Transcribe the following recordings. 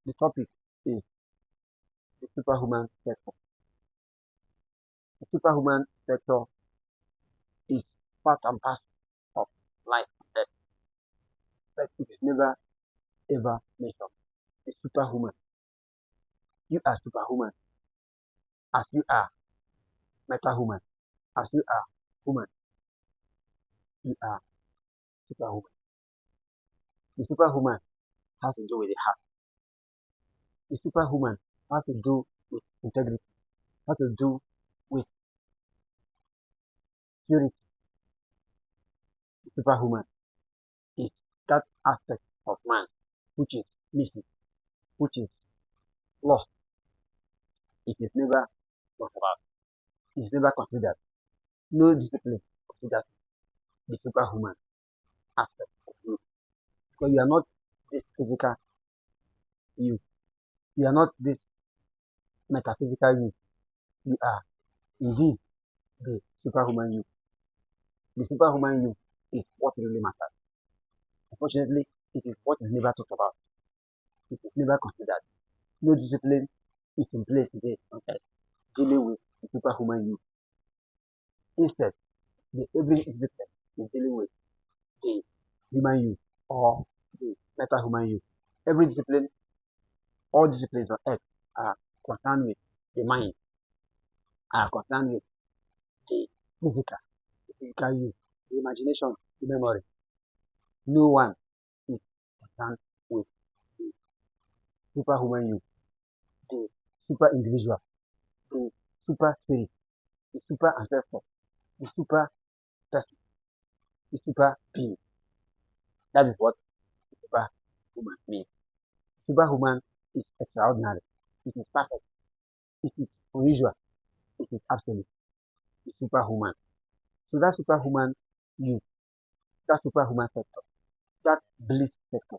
The topic is the superhuman sector. The superhuman sector is part and parcel of life on earth, but it is never ever mentioned. The superhuman. You are superhuman as you are metahuman. As you are human, you are superhuman. The superhuman has to do with the heart. The superhuman has to do with integrity, has to do with purity. The superhuman is that aspect of man which is missing, which is lost. It is never talked about. It is never considered. No discipline considers the superhuman aspect of you. Because you are not this physical you. You are not this metaphysical you. You are indeed the superhuman you. The superhuman you is what really matters. Unfortunately, it is what is never talked about. It is never considered. No discipline is in place today on earth dealing with the superhuman you. Instead, every discipline is dealing with the human you or the meta-human you. Every discipline, all disciplines on earth are concerned with the mind, are concerned with the physical you, the imagination, the memory. No one is concerned with the superhuman you, the super individual, the super spirit, the super ancestor, the super person, the super being. That is what superhuman means. Superhuman is extraordinary. It is perfect. It is unusual. It is absolute. It's superhuman. So that superhuman you, that superhuman sector, that bliss sector,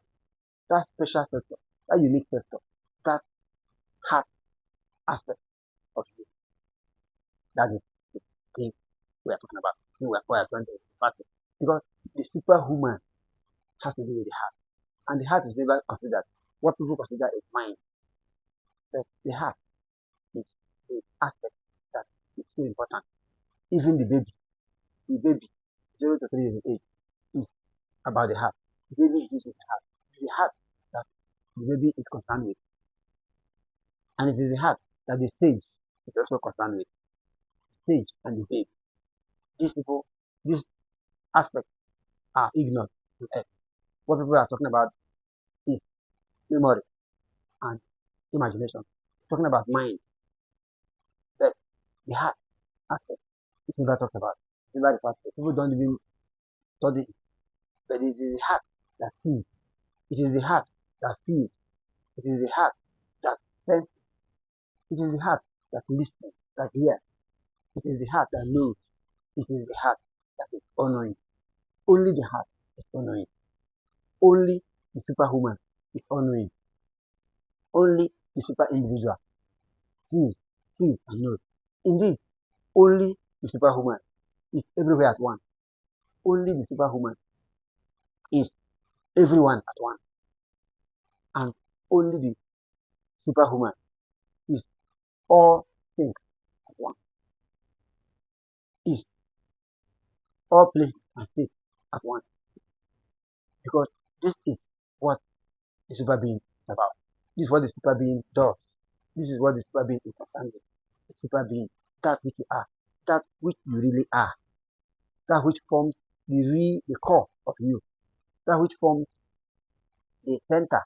that special sector, that unique sector, that heart aspect of you, that is the thing we are talking about. We are trying to practice. Because the superhuman has to do with the heart. And the heart is never considered. What people consider is mind. But the heart is the aspect that is so important. Even the baby, 0 to 3 years of age, is about the heart. The baby is with the heart. It's the heart that the baby is concerned with. And it is the heart that the sage is also concerned with. The sage and the babe. These people, these aspects are ignored to earth. What people are talking about is memory and imagination. Talking about mind, but the heart aspect is never talked about. Never referred to. People don't even study it. But it is the heart that sees. It is the heart that feels. It is the heart that senses. It is the heart that listens, that hears. It is the heart that knows. It is the heart that is honoring. Only the heart is honoring. Only the superhuman is honoring. Only the super individual sees, feels, and knows. Indeed, only the superhuman is everywhere at once. Only the superhuman is everyone at once. And only the superhuman is all things at once. Is all places and states at once. Because this is what the super being is about. This is what the super being does. This is what the super being is concerned with. The super being, that which you are, that which you really are, that which forms the core of you, that which forms the center,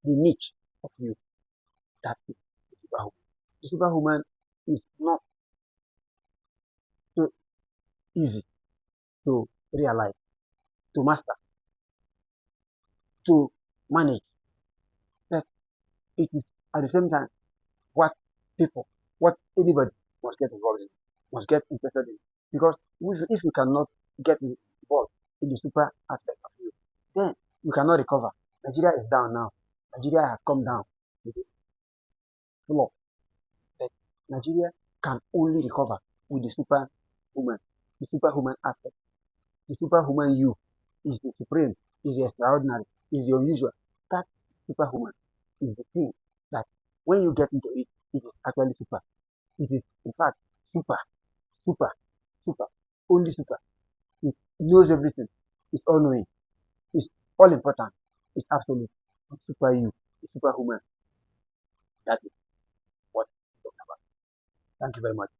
the niche of you. That is the superhuman. The superhuman is not so easy to realize, to master, to manage, but it is at the same time what people, what anybody must get involved in, must get interested in. Because if you cannot get involved in the super aspect of you, then you cannot recover. Nigeria is down now. Nigeria has come down with the floor. But Nigeria can only recover with the superhuman, the superhuman aspect. The superhuman you is the supreme, is the extraordinary, is the unusual. That superhuman is the thing that when you get into it, it is actually super. It is, in fact, super, super, super, only super. It knows everything. It's all knowing. It's all important. It's absolute. It's super you. It's superhuman. That is what I'm talking about. Thank you very much.